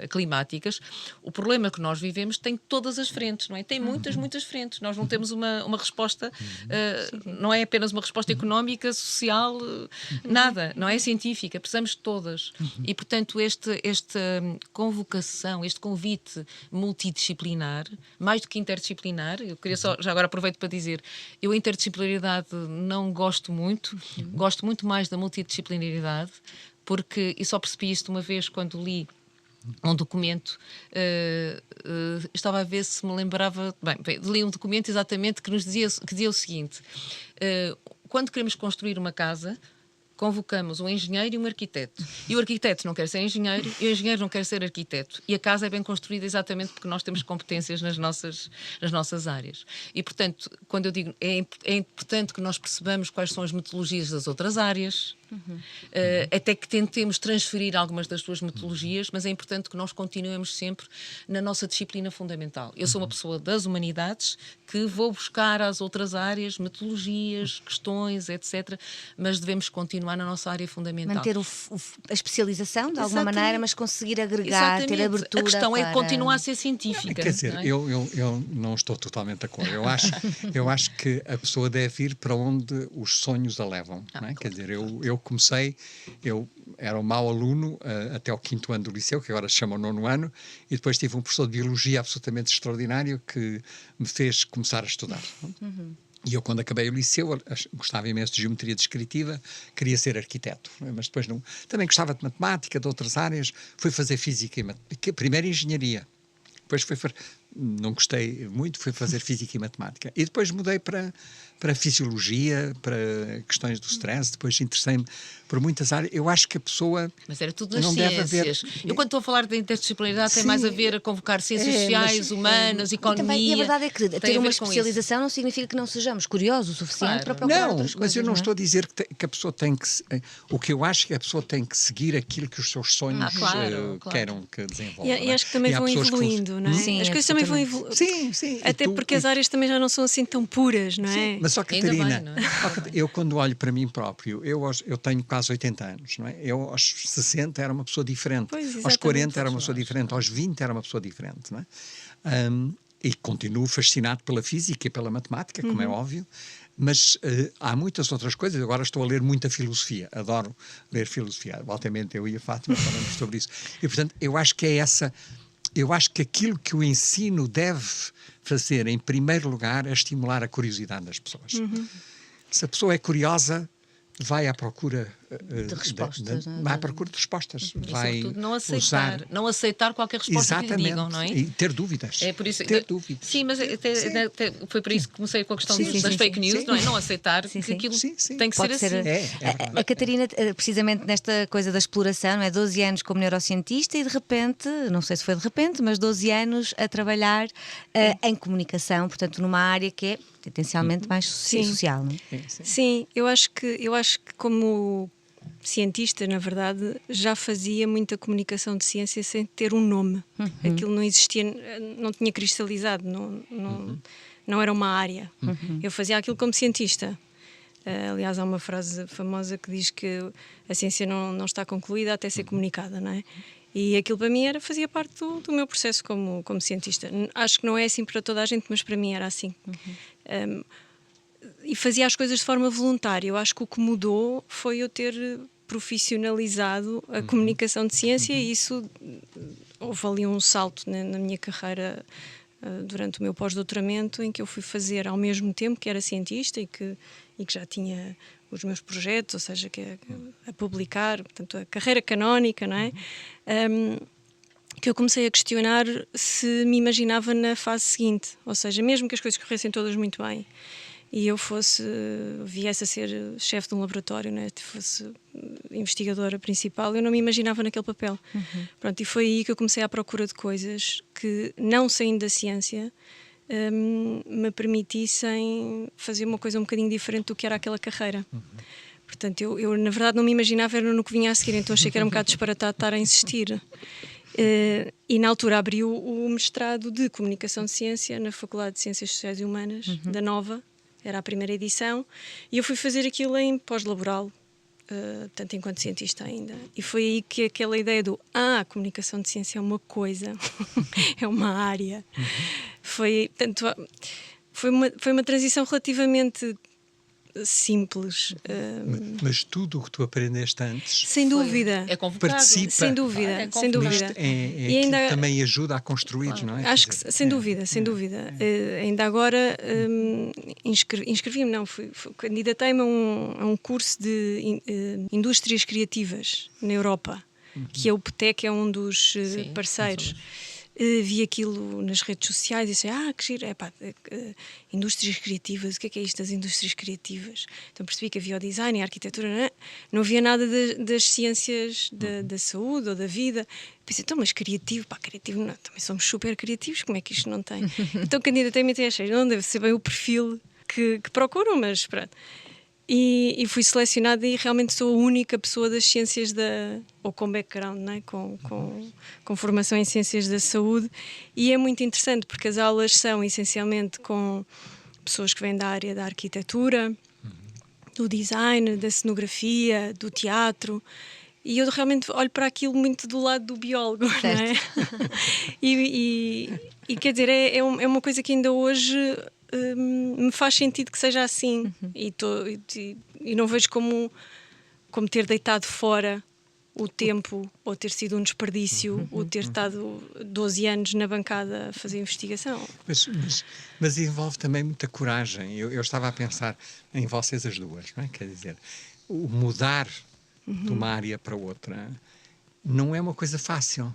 climáticas, o problema que nós vivemos tem todas as frentes, não é? Tem muitas frentes. Nós não temos uma resposta, não é apenas uma resposta económica, social, nada, não é científica, precisamos de todas. E, portanto, esta convocação, este convite multidisciplinar, mais do que interdisciplinar, eu queria já agora aproveito para dizer, eu interdisciplinaridade não gosto muito, gosto muito mais da multidisciplinaridade, porque, e só percebi isto uma vez quando li um documento, estava a ver se me lembrava, li um documento exatamente que nos dizia o seguinte, quando queremos construir uma casa, convocamos um engenheiro e um arquiteto. E o arquiteto não quer ser engenheiro e o engenheiro não quer ser arquiteto. E a casa é bem construída exatamente porque nós temos competências nas nossas áreas. E, portanto, quando eu digo é importante que nós percebamos quais são as metodologias das outras áreas, até que tentemos transferir algumas das suas metodologias, mas é importante que nós continuemos sempre na nossa disciplina fundamental. Eu sou uma pessoa das humanidades que vou buscar às outras áreas metodologias, questões, etc., mas devemos continuar na nossa área fundamental. Manter a especialização de alguma maneira, mas conseguir agregar, ter abertura. A questão é para... continuar a ser científica. Quer dizer, não é? eu não estou totalmente de acordo. Eu acho que a pessoa deve ir para onde os sonhos a levam. Não é? Claro. Quer dizer, eu comecei, eu era um mau aluno até o 5º ano do liceu, que agora se chama o 9º ano, e depois tive um professor de biologia absolutamente extraordinário que me fez começar a estudar. E eu, quando acabei o liceu, gostava imenso de geometria descritiva, queria ser arquiteto, mas depois não. Também gostava de matemática, de outras áreas, fui fazer física e primeiro engenharia, depois não gostei muito, fui fazer física e matemática. E depois mudei para fisiologia, para questões do stress, depois interessei-me por muitas áreas. Eu acho que a pessoa... Mas era tudo nas não ciências. deve haver... Eu, quando estou a falar de interdisciplinaridade, tem Sim. mais a ver a convocar ciências sociais, humanas, economia... E a verdade é que tem ter a uma ver com especialização não significa que não sejamos curiosos o suficiente para procurar Não, outras coisas. mas eu não é? estou a dizer que a pessoa tem que... O que eu acho é que a pessoa tem que seguir aquilo que os seus sonhos claro. queiram que desenvolvam. E acho que também vão evoluindo, não é? Sim, as coisas também vão evoluindo. Sim. Até porque as áreas também já não são assim tão puras, não é? Mas só, Ainda Catarina, bem, não é? eu quando olho para mim próprio, eu tenho quase 80 anos, não é? Eu aos 60 era uma pessoa diferente, Pois, aos 40 era uma todos pessoa nós. diferente, aos 20 era uma pessoa diferente, não é? E continuo fascinado pela física e pela matemática, como é óbvio, mas há muitas outras coisas. Agora estou a ler muita filosofia, adoro ler filosofia. Altamente eu e a Fátima falamos sobre isso. E, portanto, eu acho que é essa... Eu acho que aquilo que o ensino deve fazer, em primeiro lugar, é estimular a curiosidade das pessoas. Se a pessoa é curiosa, vai à procura de respostas. vai à procura de respostas. E, Vai sobretudo, usar... não aceitar qualquer resposta que lhe Exatamente. digam, não é? E ter dúvidas. É por isso, ter dúvidas. Sim, mas até foi por isso que comecei com a questão das fake news, sim. não é? Não aceitar Sim, que sim. aquilo Sim. tem que Pode ser ser assim. É verdade. a Catarina, precisamente nesta coisa da exploração, não é? 12 anos como neurocientista e de repente, não sei se foi de repente, mas 12 anos a trabalhar em comunicação, portanto numa área que é potencialmente mais social, não é? Sim, eu acho que como cientista, na verdade, já fazia muita comunicação de ciência sem ter um nome. Aquilo não existia, não tinha cristalizado, não era uma área. Eu fazia aquilo como cientista. Aliás, há uma frase famosa que diz que a ciência não está concluída até ser comunicada, não é? E aquilo para mim fazia parte do meu processo como cientista. Acho que não é assim para toda a gente, mas para mim era assim. E fazia as coisas de forma voluntária. Eu acho que o que mudou foi eu ter profissionalizado a comunicação de ciência e isso houve ali um salto na minha carreira durante o meu pós-doutoramento, em que eu fui fazer ao mesmo tempo que era cientista e que já tinha os meus projetos, ou seja, a publicar, portanto a carreira canónica, não é? Que eu comecei a questionar se me imaginava na fase seguinte, ou seja, mesmo que as coisas corressem todas muito bem e eu viesse a ser chefe de um laboratório, né, fosse investigadora principal, eu não me imaginava naquele papel. Pronto, e foi aí que eu comecei à procura de coisas que, não saindo da ciência, me permitissem fazer uma coisa um bocadinho diferente do que era aquela carreira. Portanto, eu na verdade não me imaginava era no que vinha a seguir, então achei que era um bocado disparatado estar a insistir. E na altura abriu o mestrado de Comunicação de Ciência na Faculdade de Ciências Sociais e Humanas da Nova, era a primeira edição, e eu fui fazer aquilo em pós-laboral, tanto enquanto cientista ainda. E foi aí que aquela ideia a comunicação de ciência é uma coisa, é uma área. Foi uma transição relativamente simples. Mas tudo o que tu aprendeste antes... Sem dúvida. É convocado. Participa. Sem dúvida, sem dúvida. E ainda também ajuda a construir, não é? Acho que sem dúvida. Ainda agora inscrevi-me, candidatei-me a um curso de indústrias criativas na Europa, que a UPTEC é um dos parceiros. vi aquilo nas redes sociais e disse, que giro, indústrias criativas, o que é isto das indústrias criativas? Então percebi que havia o design e a arquitetura, não havia nada das ciências da saúde ou da vida. Pensei, então, mas criativo, criativo não, também somos super criativos, como é que isto não tem? Então candidatei-me até achei, não deve ser bem o perfil que procuram, mas pronto. E fui selecionada e realmente sou a única pessoa das ciências ou com background, né? com formação em ciências da saúde, e é muito interessante porque as aulas são essencialmente com pessoas que vêm da área da arquitetura, do design, da cenografia, do teatro, e eu realmente olho para aquilo muito do lado do biólogo, não é? e quer dizer, é uma coisa que ainda hoje me faz sentido que seja assim, e não vejo como ter deitado fora o tempo, ou ter sido um desperdício, ou ter estado 12 anos na bancada a fazer investigação. Mas envolve também muita coragem. Eu estava a pensar em vocês as duas, não é? Quer dizer, o mudar de uma área para outra não é uma coisa fácil.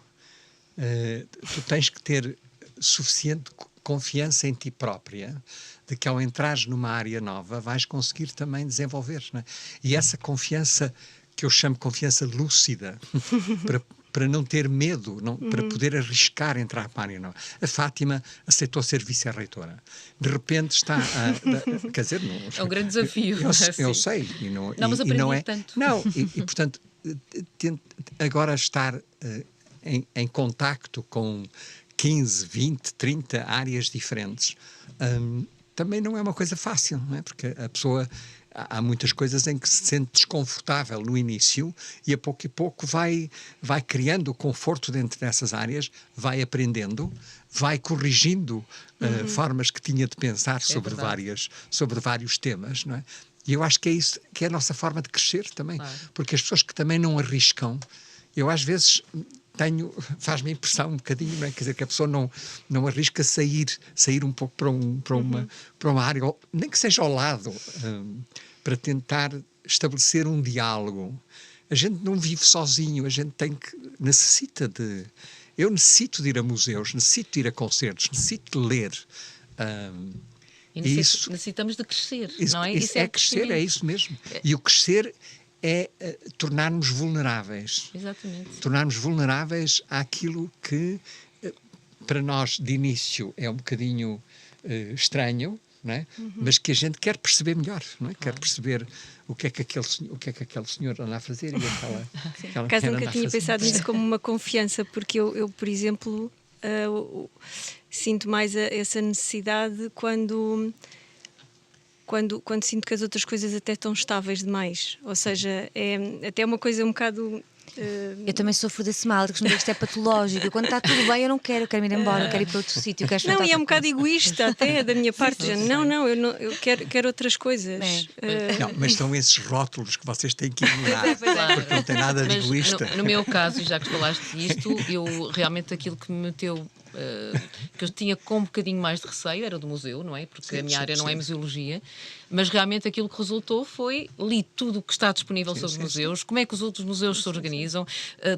Tu tens que ter suficiente confiança em ti própria, de que ao entrares numa área nova vais conseguir também desenvolver, não é? E essa confiança, que eu chamo de confiança lúcida, para não ter medo, para poder arriscar entrar para a área nova. A Fátima aceitou ser vice-reitora. De repente está quer dizer, não, é um grande desafio. Eu sei. Mas aprendi não é, tanto. Não, portanto, agora estar em contacto com 15, 20, 30 áreas diferentes, também não é uma coisa fácil, não é? Porque a pessoa, há muitas coisas em que se sente desconfortável no início e a pouco vai criando conforto dentro dessas áreas, vai aprendendo, vai corrigindo formas que tinha de pensar sobre vários temas, não é? E eu acho que é isso que é a nossa forma de crescer também, porque as pessoas que também não arriscam, eu às vezes faz-me impressão um bocadinho, não é? Quer dizer, que a pessoa não arrisca sair um pouco para uma área, nem que seja ao lado, para tentar estabelecer um diálogo. A gente não vive sozinho, a gente eu necessito de ir a museus, necessito de ir a concertos, necessito de ler. Necessitamos de crescer, não é? Isso é crescer, é isso mesmo. E o crescer é tornar-nos vulneráveis. Exatamente. Tornar-nos vulneráveis àquilo que, para nós, de início, é um bocadinho estranho, não é? Mas que a gente quer perceber melhor, não é? Quer perceber o que é que aquele senhor anda a fazer e aquela Caso nunca tinha pensado nisso como uma confiança, porque eu por exemplo, sinto mais essa necessidade quando sinto que as outras coisas até estão estáveis demais. Ou seja, é até uma coisa um bocado... Eu também sofro desse mal, que isto é patológico. Quando está tudo bem, eu quero ir embora, eu quero ir para outro sítio. Não, e é um bocado egoísta até da minha parte. Eu quero outras coisas. Não, mas são esses rótulos que vocês têm que ignorar, porque não tem nada de egoísta. No meu caso, já que falaste disto, eu realmente aquilo que me meteu... que eu tinha com um bocadinho mais de receio era do museu, não é? Porque a minha área não é museologia, mas realmente aquilo que resultou foi li tudo o que está disponível sobre museus, como é que os outros museus se organizam,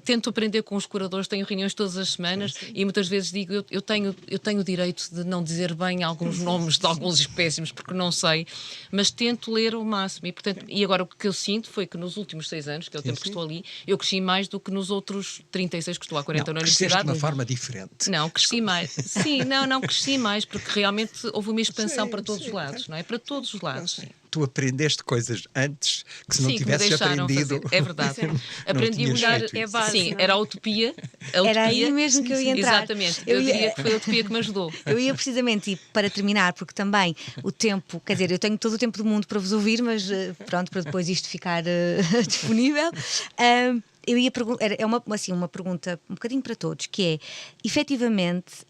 tento aprender com os curadores, tenho reuniões todas as semanas e muitas vezes digo, eu tenho o direito de não dizer bem alguns nomes de alguns espécimes porque não sei, mas tento ler ao máximo e agora o que eu sinto foi que nos últimos 6 anos, que é o tempo que estou ali, eu cresci mais do que nos outros 36 que estou há 40 na universidade. De uma forma diferente. Não, cresci mais. Sim, não cresci mais, porque realmente houve uma expansão para todos os lados, não é? Para todos os lados. Sim. Tu aprendeste coisas antes que se não tivesses aprendido. É verdade. Aprendi a mudar. É base. Sim, era a utopia. Era aí mesmo que eu ia entrar. Exatamente. Eu diria que foi a utopia que me ajudou. Eu ia precisamente, e para terminar, porque também o tempo, quer dizer, eu tenho todo o tempo do mundo para vos ouvir, mas pronto, para depois isto ficar disponível. Eu ia perguntar, é uma pergunta um bocadinho para todos, que é, efetivamente,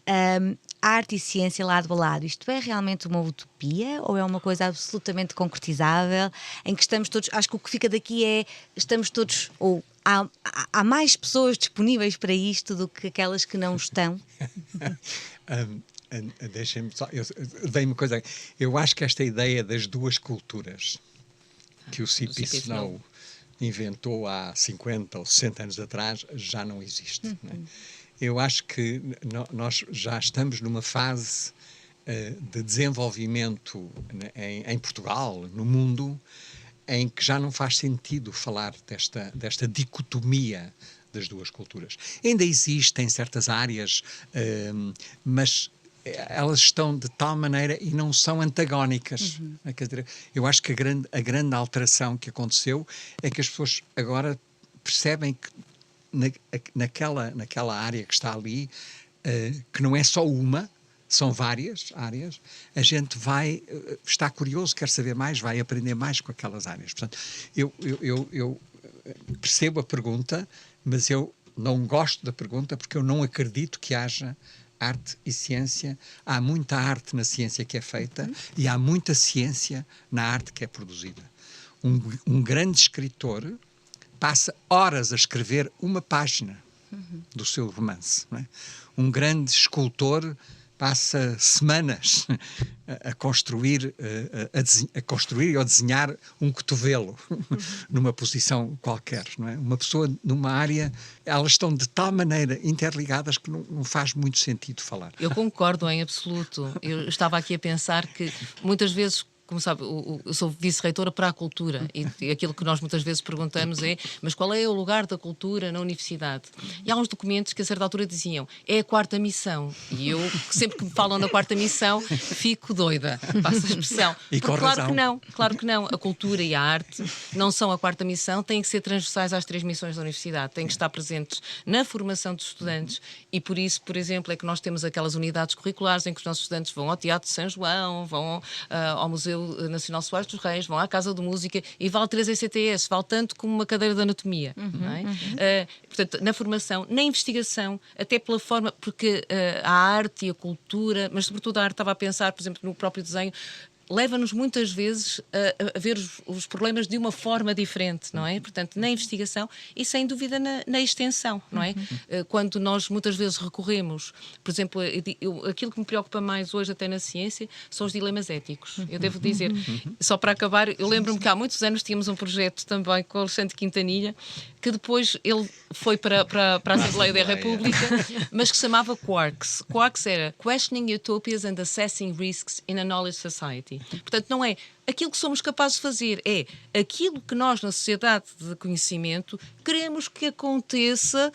arte e ciência lado a lado, isto é realmente uma utopia ou é uma coisa absolutamente concretizável, em que estamos todos, acho que o que fica daqui é, estamos todos, ou há mais pessoas disponíveis para isto do que aquelas que não estão? Deixem-me só, dei-me coisa, eu acho que esta ideia das duas culturas que o C.P. Snow inventou há 50 ou 60 anos atrás já não existe. Não é? Eu acho que nós já estamos numa fase de desenvolvimento em Portugal, no mundo, em que já não faz sentido falar desta dicotomia das duas culturas. Ainda existem certas áreas, mas elas estão de tal maneira e não são antagónicas. Quer dizer, eu acho que a grande alteração que aconteceu é que as pessoas agora percebem que naquela área que está ali, que não é só uma, são várias áreas, a gente está curioso, quer saber mais, vai aprender mais com aquelas áreas. Portanto, eu percebo a pergunta, mas eu não gosto da pergunta porque eu não acredito que haja arte e ciência. Há muita arte na ciência que é feita e há muita ciência na arte que é produzida. Um grande escritor passa horas a escrever uma página do seu romance. Não é? Um grande escultor passa semanas a construir e a desenhar um cotovelo numa posição qualquer. Não é? Uma pessoa numa área, elas estão de tal maneira interligadas que não faz muito sentido falar. Eu concordo em absoluto. Eu estava aqui a pensar que muitas vezes, como sabe, eu sou vice-reitora para a cultura e aquilo que nós muitas vezes perguntamos é: mas qual é o lugar da cultura na universidade? E há uns documentos que a certa altura diziam: é a quarta missão. E eu, sempre que me falam na quarta missão, fico doida, passo a expressão. E porque claro que não. A cultura e a arte não são a quarta missão, têm que ser transversais às 3 missões da universidade, têm que estar presentes na formação dos estudantes e por isso, por exemplo, é que nós temos aquelas unidades curriculares em que os nossos estudantes vão ao Teatro de São João, vão ao Museu Nacional Soares dos Reis, vão à Casa de Música e vale 3 ECTS, vale tanto como uma cadeira de anatomia. Não é? Portanto, na formação, na investigação, até pela forma, porque a arte e a cultura, mas sobretudo a arte, estava a pensar, por exemplo, no próprio desenho, leva-nos muitas vezes a ver os problemas de uma forma diferente, não é? Portanto, na investigação e sem dúvida na extensão, não é? Quando nós muitas vezes recorremos, por exemplo, aquilo que me preocupa mais hoje até na ciência são os dilemas éticos. Eu devo dizer, só para acabar, eu lembro-me que há muitos anos tínhamos um projeto também com o Alexandre Quintanilha, que depois ele foi para a Assembleia da República, mas que se chamava Quarks. Quarks era Questioning Utopias and Assessing Risks in a Knowledge Society. Portanto, não é aquilo que somos capazes de fazer, é aquilo que nós, na sociedade de conhecimento, queremos que aconteça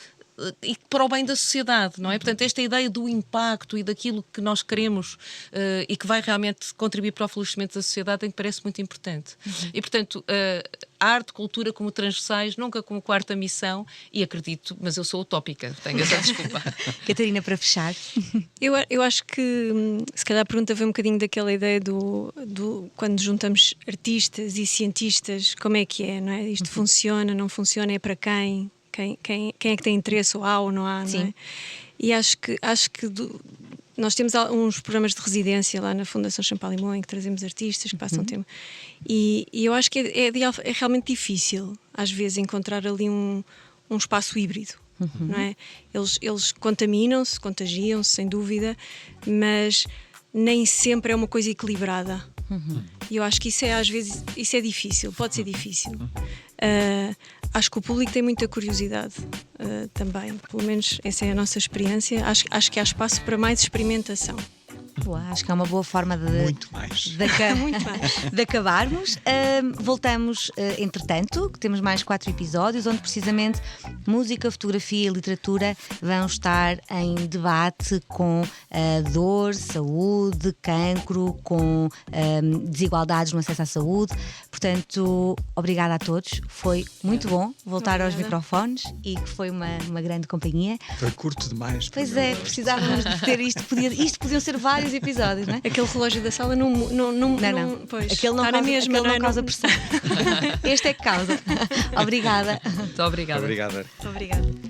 e para o bem da sociedade, não é? Portanto, esta ideia do impacto e daquilo que nós queremos e que vai realmente contribuir para o florescimento da sociedade, me parece muito importante. E, portanto, arte, cultura como transversais, nunca como quarta missão, e acredito, mas eu sou utópica, tenho essa desculpa. Catarina, para fechar. Eu acho que, se calhar a pergunta vem um bocadinho daquela ideia do quando juntamos artistas e cientistas, como é que é, não é? Isto funciona, não funciona, é para quem? Quem é que tem interesse, ou há ou não há, não é? E acho que nós temos uns programas de residência lá na Fundação Champalimau em que trazemos artistas que passam tempo. E eu acho que é realmente difícil, às vezes, encontrar ali um espaço híbrido. Não é? Eles contaminam-se, contagiam-se, sem dúvida, mas nem sempre é uma coisa equilibrada. E eu acho que às vezes isso é difícil, pode ser difícil. Acho que o público tem muita curiosidade também, pelo menos essa é a nossa experiência. Acho que há espaço para mais experimentação. Acho que é uma boa forma Muito mais. De acabarmos. Voltamos, entretanto, que temos mais 4 episódios, onde precisamente música, fotografia e literatura vão estar em debate com dor, saúde, cancro, com desigualdades no acesso à saúde. Portanto, obrigada a todos. Foi muito bom voltar aos microfones e que foi uma grande companhia. Foi curto demais. Pois é, precisávamos de ter isto. Isto podiam ser vários episódios, não é? Aquele relógio da sala não. Pois, aquele não causa pressão. Este é que causa. Obrigada. Muito obrigada. Obrigada. Muito obrigada.